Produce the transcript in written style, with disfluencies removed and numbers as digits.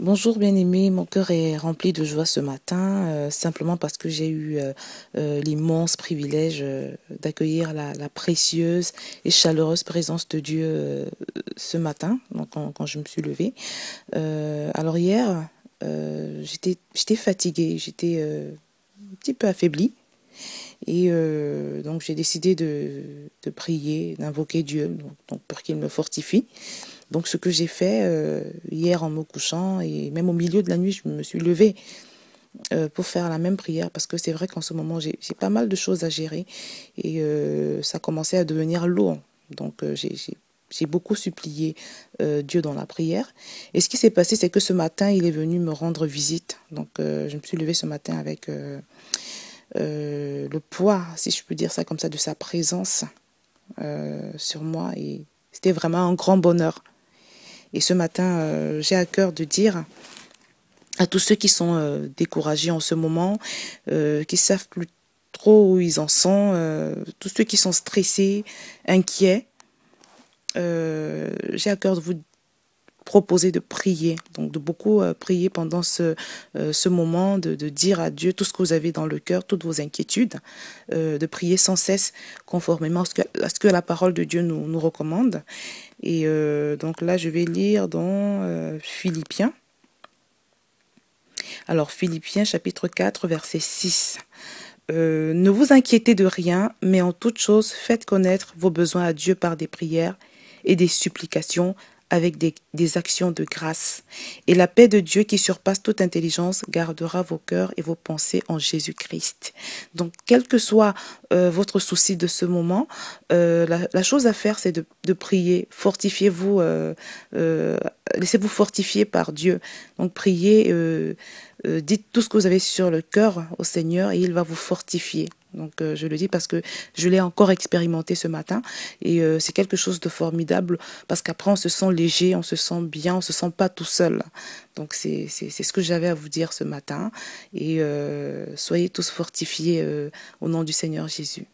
Bonjour bien-aimé, mon cœur est rempli de joie ce matin, simplement parce que j'ai eu l'immense privilège d'accueillir la précieuse et chaleureuse présence de Dieu ce matin, donc quand je me suis levée. Alors hier, j'étais fatiguée, j'étais un petit peu affaiblie. Et donc j'ai décidé de prier, d'invoquer Dieu donc pour qu'il me fortifie. Donc ce que j'ai fait hier en me couchant et même au milieu de la nuit, je me suis levée pour faire la même prière parce que c'est vrai qu'en ce moment, j'ai pas mal de choses à gérer et ça commençait à devenir lourd. Donc j'ai beaucoup supplié Dieu dans la prière. Et ce qui s'est passé, c'est que ce matin, il est venu me rendre visite. Donc je me suis levée ce matin avec le poids, si je peux dire ça comme ça, de sa présence sur moi. Et c'était vraiment un grand bonheur. Et ce matin, j'ai à cœur de dire à tous ceux qui sont découragés en ce moment, qui savent plus trop où ils en sont, tous ceux qui sont stressés, inquiets, j'ai à cœur de vous proposer de prier, donc de beaucoup prier pendant ce moment, de dire à Dieu tout ce que vous avez dans le cœur, toutes vos inquiétudes, de prier sans cesse conformément à ce que la parole de Dieu nous recommande. Et donc là, je vais lire dans Philippiens. Alors, Philippiens chapitre 4, verset 6. Ne vous inquiétez de rien, mais en toute chose, faites connaître vos besoins à Dieu par des prières et des supplications avec des actions de grâce. Et la paix de Dieu qui surpasse toute intelligence gardera vos cœurs et vos pensées en Jésus-Christ. Donc, quel que soit votre souci de ce moment, la chose à faire, c'est de prier. Fortifiez-vous, laissez-vous fortifier par Dieu. Donc, priez, dites tout ce que vous avez sur le cœur au Seigneur et il va vous fortifier. Donc je le dis parce que je l'ai encore expérimenté ce matin et c'est quelque chose de formidable parce qu'après on se sent léger, on se sent bien, on se sent pas tout seul. Donc c'est ce que j'avais à vous dire ce matin et soyez tous fortifiés au nom du Seigneur Jésus.